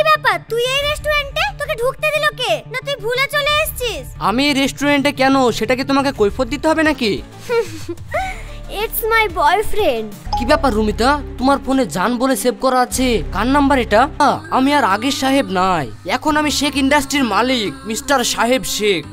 ব্যাপার, তুই এই রেস্টুরেন্টে? তোকে ঢুকতে দিল কে? না তুই ভুলে চলে এসেছিস? আমি এই রেস্টুরেন্টে কেন সেটা কি তোমাকে কৈফিয়ত দিতে হবে নাকি? It's my boyfriend. কি ব্যাপার রুমিতা, তোমার ফোনে জান বলে সেভ করা আছে, কার নাম্বার এটা? আমি আর আগের সাহেব নাই, এখন আমি শেখ ইন্ডাস্ট্রির মালিক, মিস্টার সাহেব শেখ।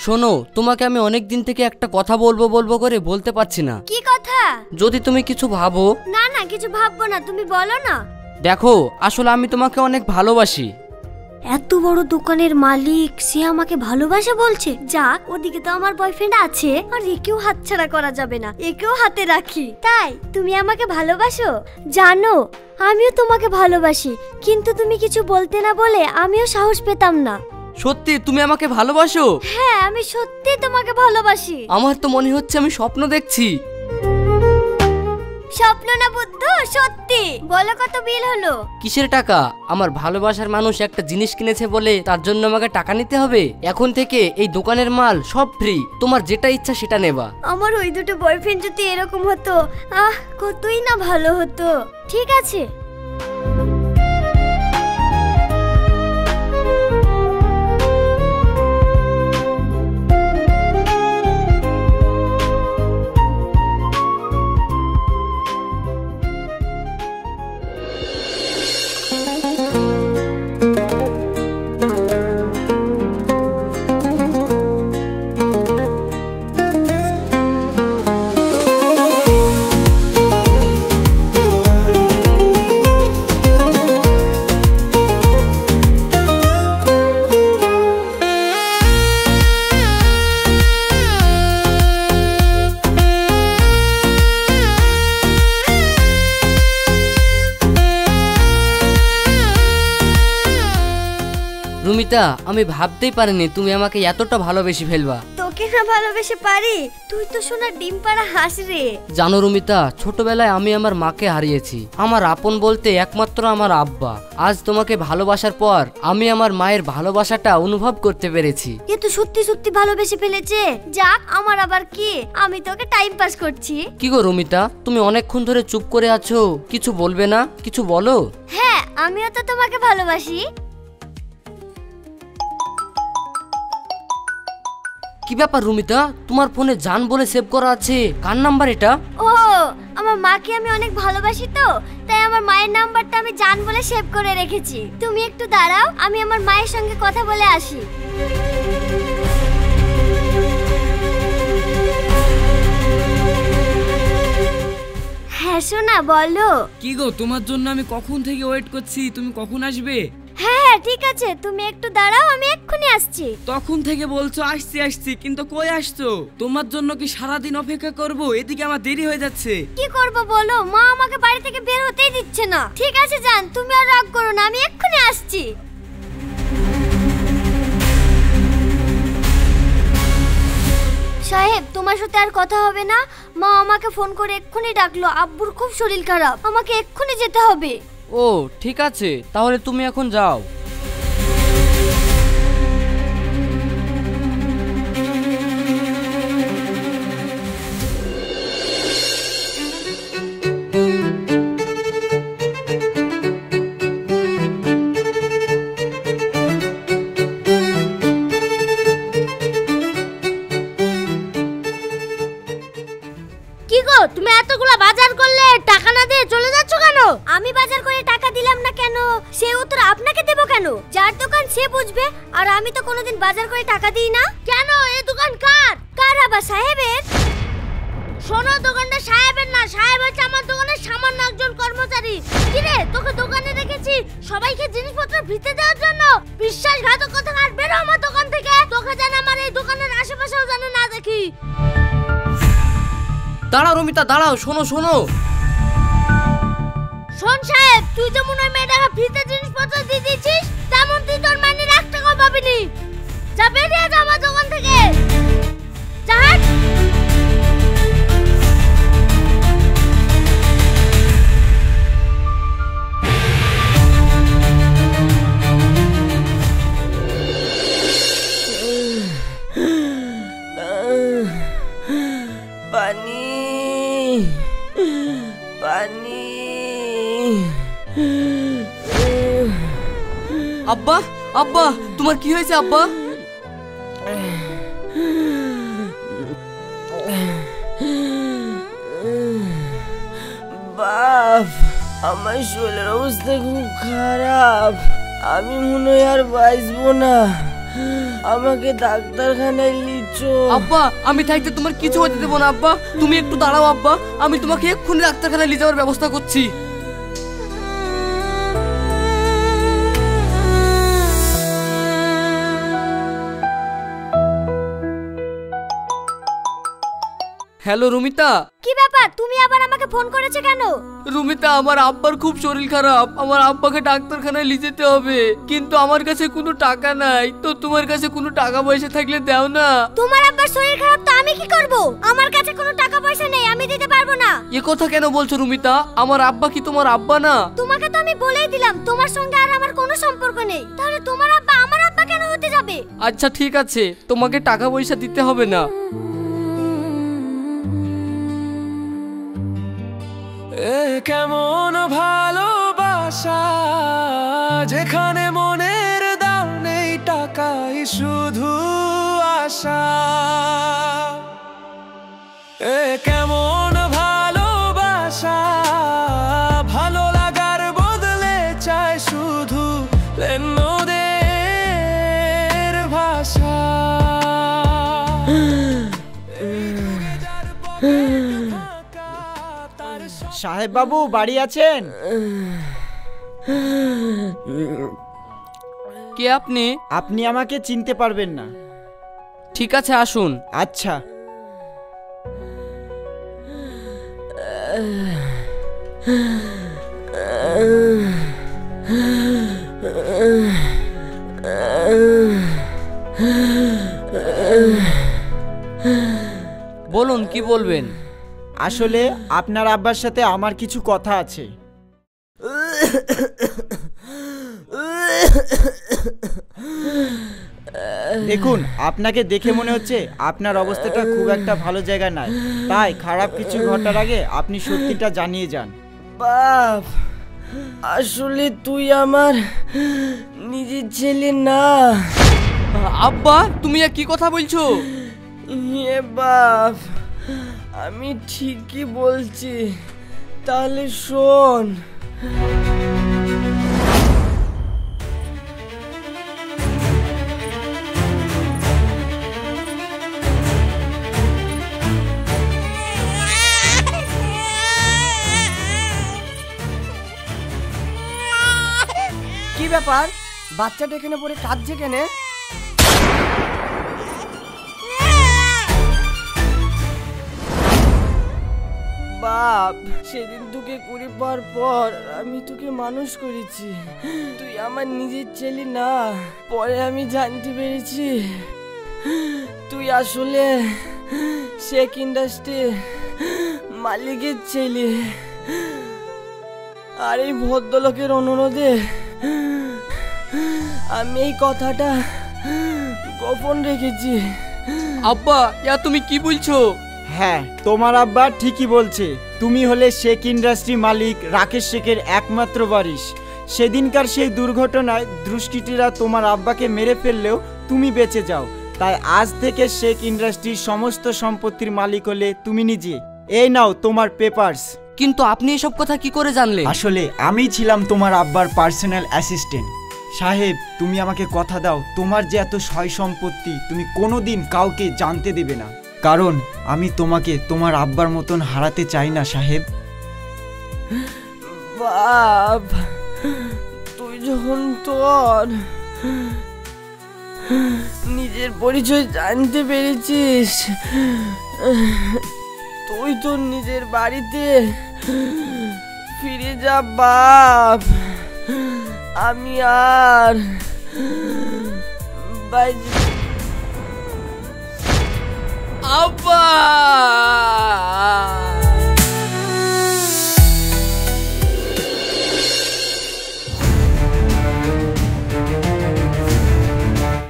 শোনো, তোমাকে আমি অনেক দিন থেকে একটা কথা বলবো বলবো করে বলতে পারছি না। কি কথা? যদি তুমি কিছু ভাবো। না না, কিছু ভাববো না, তুমি বলো না। দেখো, আসলে আমি তোমাকে অনেক ভালোবাসি। এত বড় দোকানের মালিক সে আমাকে ভালোবাসে বলছে। যাক, ওদিকে তো আমার বয়ফ্রেন্ড আছে, আর একেও হাতছাড়া করা যাবে না, একেও হাতে রাখি। তাই তুমি আমাকে ভালোবাসো? জানো, আমিও তোমাকে ভালোবাসি, কিন্তু তুমি কিছু বলতে না বলে আমিও সাহস পেতাম না। সত্যি তুমি আমাকে ভালোবাসো? হ্যাঁ, আমি সত্যি তোমাকে ভালোবাসি। আমার তো মনে হচ্ছে আমি স্বপ্ন দেখছি। স্বপ্ন না বুদ্ধু, সত্যি। বলো কত বিল হলো? কিসের টাকা? আমার ভালোবাসার মানুষ একটা জিনিস কিনেছে বলে তার জন্য আমাকে টাকা নিতে হবে? এখন থেকে এই দোকানের মাল সব ফ্রি, তোমার যেটা ইচ্ছা সেটা নেবা। আমার ওই দুটো বয়ফ্রেন্ড যদি এরকম হতো, কতই না ভালো হতো। ঠিক আছে। রুমিতা, আমি ভাবতেই পারিনি তুমি আমাকে এতটা ভালোবেসে ফেলবা। তোকে না ভালোবেসে পারি? তুই তো সোনার ডিম পাড়া হাঁস রে। জানো রুমিতা, ছোটবেলায় আমি আমার মাকে হারিয়েছি। আমার আপন বলতে একমাত্র আমার আব্বা। আজ তোমাকে ভালোবাসার পর আমি আমার মায়ের ভালোবাসাটা অনুভব করতে পেরেছি। এ তো সত্যি সত্যি ভালোবেসে ফেলেছে। যাক, আমার আবার কি, আমি তোকে টাইম পাস করছি। কি গো রুমিতা, তুমি অনেকক্ষণ ধরে চুপ করে আছো, কিছু বলবে না? কিছু বলো। হ্যাঁ, আমিও তো তোমাকে ভালোবাসি। কি ব্যাপার রুমিতা, তোমার ফোনে জান বলে সেভ করা আছে, কার নাম্বার এটা? ও, আমার মাকে আমি অনেক ভালোবাসি তো, তাই আমার মায়ের নাম্বারটা আমি জান বলে সেভ করে রেখেছি। তুমি একটু দাঁড়াও, আমি আমার মায়ের সঙ্গে কথা বলে আসি। হ্যাঁ সোনা, বলো। কি গো, তোমার জন্য আমি কখন থেকে ওয়েট করছি, তুমি কখন আসবে? হ্যাঁ ঠিক আছে, তুমি একটু দাঁড়াও, আমি এক্ষুনি আসছি। তখন থেকে বলছো আসছি আসছি, কিন্তু কই আসছো? তোমার জন্য কি সারাদিন অপেক্ষা করব? এদিকে আমার দেরি হয়ে যাচ্ছে। কি করব বলো, মা আমাকে বাড়ি থেকে বের হতেই দিচ্ছে না। ঠিক আছে জান, তুমি আর রাগ করো না, আমি এক্ষুনি আসছি। সাহেব, তোমার সাথে আর কথা হবে না। মা আমাকে ফোন করে এক্ষুনি ডাকলো, আব্বুর খুব শরীর খারাপ, আমাকে এক্ষুনি যেতে হবে। ও ঠিক আছে, তাহলে তুমি এখন যাও। কি গো, তুমি এতগুলা বাজার করলে, টাকা না দিয়ে চলে যাচ্ছ কেন? আমি বাজার করে টাকা দিলাম না কেন, সে উত্তর আপনাকে দেব কেন? যার দোকান সে বুঝবে, আর আমি তো কোনোদিন বাজার করে টাকা দিই না। কেন, এই দোকান কার? কার আবার সাহেবের? শোনো, দোকানটা সাহেবের না, সাহেব হচ্ছে আমার দোকানের সামান্য একজন কর্মচারী। কি রে, তোকে দোকানে রেখেছি সবাইকে জিনিসপত্র ভিতে দেওয়ার জন্য? বিশ্বাসঘাতকতা, আর বেরো আমার দোকান থেকে। তোকে যেন আমার এই দোকানের আশেপাশেও যেন না দেখি। দাঁড়াও রমিতা, দাঁড়াও, শোনো শোনো। শোন সাহেব, তুই যেমন ওই মেয়েটাকে ভিতে জিনিসপত্র দিয়ে দিয়েছিস, তেমন তুই তোর মাইনের 1 টাকাও পাবিনি। যা, বেরিয়ে যা আমার দোকান থেকে। যা, হাট। পানি পানি। আব্বা, আব্বা, তোমার কি হয়েছে আব্বা? বাপ, আমার শরীরের অবস্থা খুব খারাপ। আমি মনে হয় আর বাঁচবো না। আমাকে ডাক্তারখানায় লিচো। আব্বা, আমি থাকতে তোমার কিছু হতে দেবো না আব্বা। তুমি একটু দাঁড়াও আব্বা, আমি তোমাকে এক্ষুনি ডাক্তারখানায় নিয়ে যাওয়ার ব্যবস্থা করছি। হ্যালো রুমিতা। কি ব্যাপার, তুমি আবার আমাকে ফোন করেছো কেন? রুমিতা, আমার আব্বার খুব শরীর খারাপ, আমার আব্বাকে ডাক্তারখানায় নিয়ে যেতে হবে, কিন্তু আমার কাছে কোনো টাকা নাই। তো তোমার কাছে কোনো টাকা পয়সা থাকলে দাও না। তোমার আব্বার শরীর খারাপ, তো আমি কি করব? আমার কাছে কোনো টাকা পয়সা নেই, আমি দিতে পারবো না। এ কথা কেন বলছো রুমিতা? আমার আব্বা কি তোমার আব্বা না? তোমাকে তো আমি বলেই দিলাম তোমার সঙ্গে আর আমার কোনো সম্পর্ক নেই। তাহলে তোমার আব্বা আমার আব্বা কেন হতে যাবে? আচ্ছা ঠিক আছে, তোমাকে টাকা পয়সা দিতে হবে না। কেমন ভালোবাসা যেখানে মনের দাম নেই, টাকাই শুধু আশা। কেমন ভালোবাসা, ভালো লাগার বদলে চায় শুধু লেনদেনের ভাষা। সাহেব বাবু বাড়ি আছেন? কে আপনি? আপনি আমাকে চিনতে পারবেন না। ঠিক আছে, আসুন। আচ্ছা। বলুন, কি বলবেন? আসলে আপনার আব্বার সাথে আমার কিছু কথা আছে। দেখুন, আপনাকে দেখে মনে হচ্ছে আপনার অবস্থাটা খুব একটা ভালো জায়গায় নাই, তাই খারাপ কিছু ঘটার আগে আপনি সত্যিটা জানিয়ে যান। বাপ, আসলে তুই আমার নিজের ছেলে না। আব্বা, তুমি কি কথা বলছো? এ বাপ, আমি ঠিকই বলছি। তাহলে শোন। কি ব্যাপার, বাচ্চাটা এখানে পড়ে কাঁদছে কেন? বাপ, সেদিন তোকে কুড়ি পাওয়ার পর আমি তোকে মানুষ করেছি। তুই আমার নিজের ছেলে না। পরে আমি জানতে পেরেছি তুই আসলে শেখ ইন্ডাস্ট্রি মালিকের ছেলে। আর এই ভদ্রলোকের অনুরোধে আমি এই কথাটা গোপন রেখেছি। আব্বা, তুমি কি বলছো? হ্যাঁ, তোমার আব্বা ঠিকই বলছে। তুমি হলে শেখ ইন্ডাস্ট্রি মালিক রাকেশ শেখের একমাত্র ওয়ারিশ। সেদিনকার সেই দুর্ঘটনায় দুষ্কৃতীরা তোমার আব্বাকে মেরে ফেললেও তুমি বেঁচে যাও। তাই আজ থেকে শেখ ইন্ডাস্ট্রির সমস্ত সম্পত্তির মালিক হলে তুমি নিজে। এই নাও তোমার পেপারস। কিন্তু আপনি এসব কথা কি করে জানলেন? আসলে আমি ছিলাম তোমার আব্বার পার্সোনাল অ্যাসিস্ট্যান্ট। সাহেব, তুমি আমাকে কথা দাও, তোমার যে এত সয় সম্পত্তি তুমি কোনোদিন কাউকে জানতে দেবে না। কারণ আমি তোমাকে তোমার আব্বার মতন হারাতে চাই না সাহেব। বাপ, তুই যখন তোর নিজের পরিচয় জানতে পেরেছিস, তুই তোর নিজের বাড়িতে ফিরে যা বাপ। আমি আর আব্বা!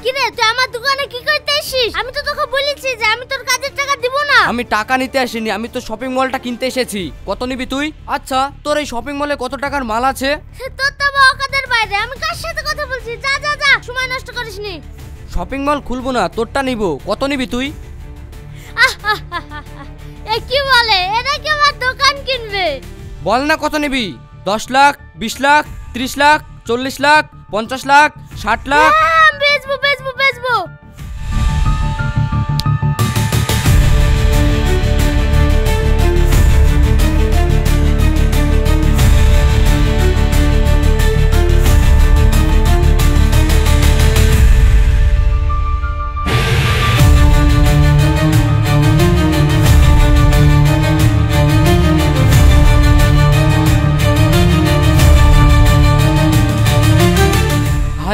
কিরে, তুই আমার দোকানে কি করতে এসেছিস? আমি তো তোকে বলেছি যে আমি তোর কাজের টাকা দিব না। আমি টাকা নিতে আসিনি, আমি তো শপিং মলটা কিনতে এসেছি। কত নিবি তুই? আচ্ছা, তোর এই শপিং মলে কত টাকার মাল আছে? তোর তো অকাদের বাইরে, আমি কার সাথে কথা বলছি? যা যা যা, সময় নষ্ট করিসনি। শপিং মল খুলবো না, তোরটা নিব। কত নিবি তুই? এ কি বলে? এটা কি আমার দোকান কিনবে? বল না কত নিবি? 10 লাখ, 20 লাখ, 30 লাখ, 40 লাখ, 50 লাখ, 60 লাখ? হ্যাঁ, বেচবো বেচবো বেচবো।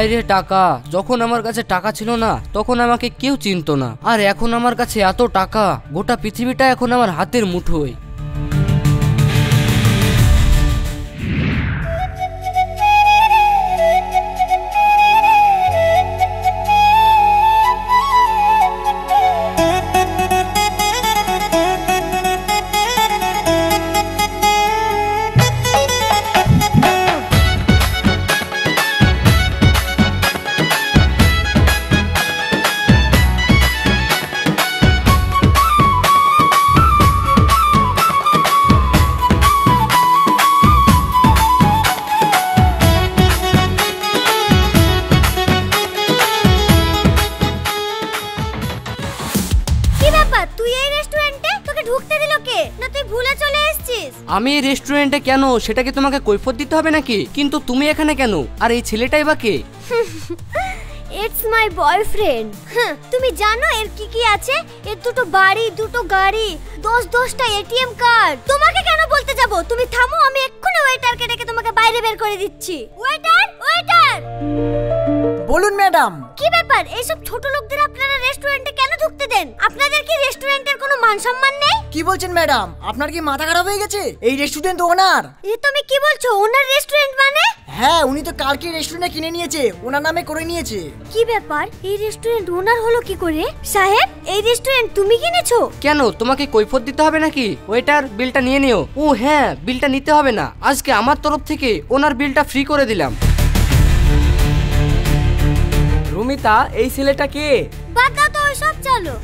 হায়রে টাকা! যখন আমার কাছে টাকা ছিল না তখন আমাকে কেউ চিনতো না, আর এখন আমার কাছে এত টাকা, গোটা পৃথিবীটা এখন আমার হাতের মুঠোয়। আমি এই রেস্টুরেন্টে কেন সেটা কি তোমাকে কৈফিয়ত দিতে হবে নাকি? কিন্তু তুমি এখানে কেন? আর এই ছেলেটাই বা কে? It's my boyfriend. তুমি জানো এর কি কি আছে? এর দুটো বাড়ি, দুটো গাড়ি, 10টা এটিএম কার্ড। তোমাকে কেন বলতে যাব? তুমি থামো, আমি এক্ষুনি ওয়েটারকে ডেকে তোমাকে বাইরে বের করে দিচ্ছি। Waiter, waiter! বলুন ম্যাডাম। কি ব্যাপার? এইসব ছোট লোকদের আপনারা রেস্টুরেন্টে কেন ঢুকতে দেন? আপনাদের কি রেস্টুরেন্টের কোনো মান সম্মান নেই? কি বলছেন ম্যাডাম? আপনার কি মাথা খারাপ হয়ে গেছে? এই রেস্টুরেন্ট ওনার। এ তুমি কি বলছো? ওনার রেস্টুরেন্ট মানে? হ্যাঁ, উনি তো কালকে রেস্টুরেন্ট কিনে নিয়েছে, ওনার নামে করে নিয়েছে। কি ব্যাপার? এই রেস্টুরেন্ট ওনার হলো কি করে? সাহেব, এই রেস্টুরেন্ট তুমি কিনেছো? কেন, তোমাকে কৈফিয়ত দিতে হবে নাকি? ওয়েটার, বিলটা নিয়ে নিও। ও হ্যাঁ, বিলটা নিতে হবে না, আজকে আমার তরফ থেকে ওনার বিলটা ফ্রি করে দিলাম। রুমিতা, এই ছেলেটা কে? বাদ দাও তো ওইসব, চলো।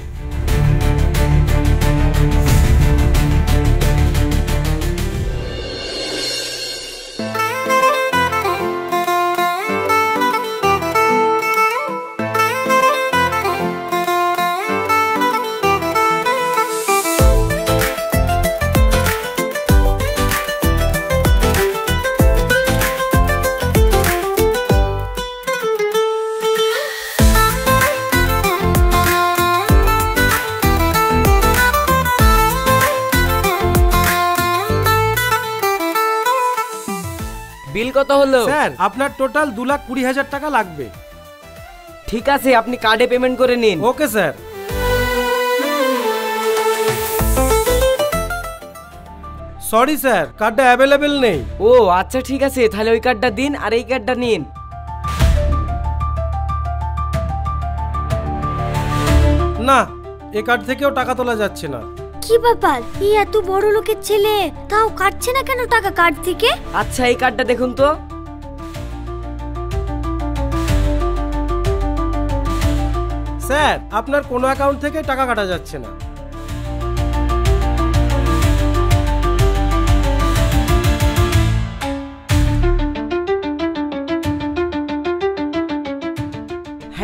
বিল কত হলো? স্যার, আপনার টোটাল 2,20,000 টাকা লাগবে। ঠিক আছে, আপনি কার্ডে পেমেন্ট করে নিন। Okay sir. সরি স্যার, কার্ডটা অ্যাভেলেবেল নেই। ও আচ্ছা, ঠিক আছে, তাহলে ওই কার্ডটা দিন আর এই কার্ডটা নিন। না, এই কার্ড থেকেও টাকা তোলা যাচ্ছে না। কি ব্যাপার? এই এত বড় লোকের ছেলে তাও কাটছে না কেন টাকা কার্ড থেকে? আচ্ছা, এই কার্ডটা দেখুন তো। স্যার, আপনার কোনো অ্যাকাউন্ট থেকে টাকা কাটা যাচ্ছে না।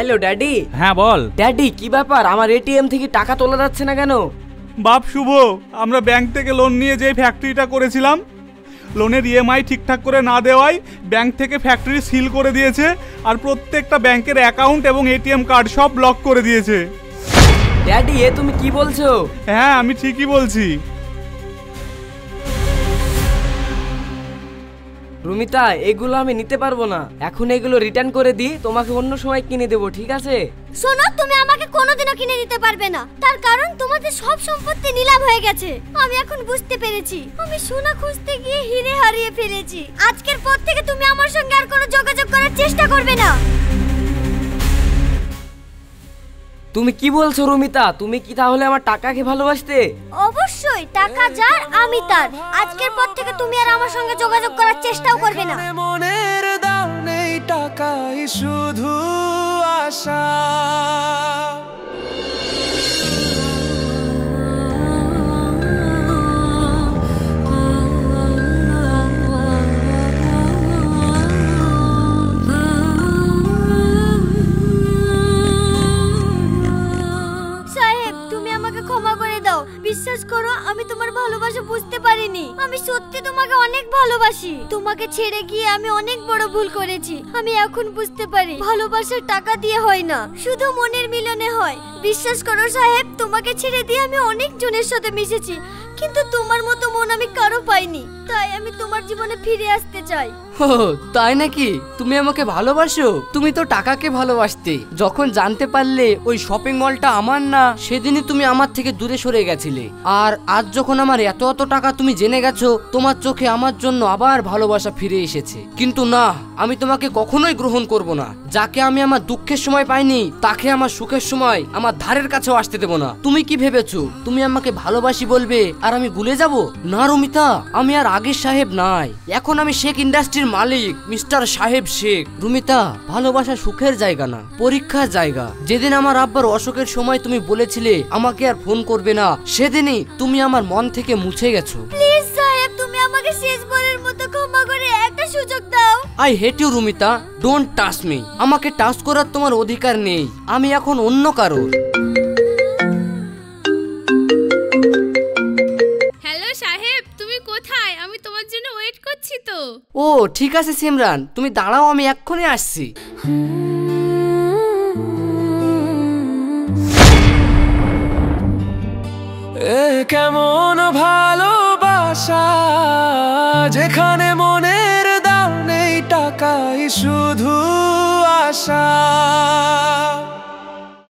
Hello daddy. হ্যাঁ বল। ড্যাডি কি ব্যাপার, আমার এটিএম থেকে টাকা তোলা যাচ্ছে না কেন? বাপ শুভ, আমরা ব্যাংক থেকে লোন নিয়ে যে ফ্যাক্টরিটা করেছিলাম, লোনের ইএমআই ঠিকঠাক করে না দেওয়ায় ব্যাংক থেকে ফ্যাক্টরি সিল করে দিয়েছে আর প্রত্যেকটা ব্যাংকের অ্যাকাউন্ট এবং এটিএম কার্ড সব ব্লক করে দিয়েছে। ড্যাডি এ তুমি কি বলছো? হ্যাঁ আমি ঠিকই বলছি। রুমিতা এগুলো আমি নিতে পারবো না, এখন এগুলো রিটার্ন করে দিই, তোমাকে অন্য সময় কিনে দেবো, ঠিক আছে? শোনো, তুমি আমাকে কোনোদিনও কিনে দিতে পারবে না, তার কারণ তোমাদের সব সম্পত্তি নিলাম হয়ে গেছে। আমি এখন বুঝতে পেরেছি আমি সোনা খুঁজতে গিয়ে হিরে হারিয়ে ফেলেছি। আজকের পর থেকে তুমি আমার সঙ্গে আর কোনো যোগাযোগ করার চেষ্টা করবে না। তুমি কি বলছো রুমিতা? তুমি কি তাহলে আমার টাকাকে ভালোবাসতে? অবশ্যই, টাকা যার আমি তার। আজকের পর থেকে তুমি আর আমার সঙ্গে যোগাযোগ করার চেষ্টাও করবে না। মনের দাম নেই, টাকাই শুধু আশা। বিশ্বাস করো, আমি তোমার ভালোবাসা বুঝতে পারিনি। আমি সত্যি তোমাকে অনেক ভালোবাসি। তোমাকে ছেড়ে গিয়ে আমি অনেক বড় ভুল করেছি। আমি এখন বুঝতে পারি ভালোবাসা টাকা দিয়ে হয় না, শুধু মনের মিলনে হয়। বিশ্বাস করো সাহেব, তোমাকে ছেড়ে দিয়ে আমি অনেক জনের সাথে মিশেছি, কিন্তু তোমার মতো মন আমি কারো পাইনি। তাই আমি তোমার জীবনে ফিরে আসতে চাই। ও তাই নাকি? তুমি আমাকে ভালোবাসো? তুমি তো টাকাকে ভালোবাসতে। যখন জানতে পারলে ওই শপিং মলটা আমার না, সেদিনই তুমি আমার থেকে দূরে সরে গেছিলে। আর আজ যখন আমার এত এত টাকা তুমি জেনে গেছো, তোমার চোখে আমার জন্য আবার ভালোবাসা ফিরে এসেছে। কিন্তু না, আমি তোমাকে কখনোই গ্রহণ করব না। যাকে আমি আমার দুঃখের সময় পাইনি, তাকে আমার সুখের সময় আমার ধারের কাছেও আসতে দেব না। তুমি কি ভেবেছো তুমি আমাকে ভালোবাসি বলবে আর আমি ভুলে যাব? না রুমিতা, আমি আর আগের সাহেব নাই। এখন আমি শেখ ইন্ডাস্ট্রির মালিক, মিস্টার সাহেব শেখ। রুমিতা, ভালোবাসা সুখের জায়গা না, পরীক্ষার জায়গা। যেদিন আমার আব্বার অসুখের সময় তুমি বলেছিলে আমাকে আর ফোন করবে না, সেদিনই তুমি আমার মন থেকে মুছে গেছো। প্লিজ সাহেব, তুমি আমাকে শেষবারের মতো ক্ষমা করে একটা সুযোগ দাও। I hate you Rumita, don't touch me. আমাকে টাচ করার তোমার অধিকার নেই। আমি এখন অন্য কারোর। হ্যালো সাহেব, তুমি কোথায়? আমি তোমার জন্য ওয়েট করছি তো। ও ঠিক আছে সিমরান, তুমি দাঁড়াও, আমি এক্ষুনি আসছি। এ কেমন ভালোবাসা, যেখানে মনের দাম নেই, টাকাই শুধু আশা।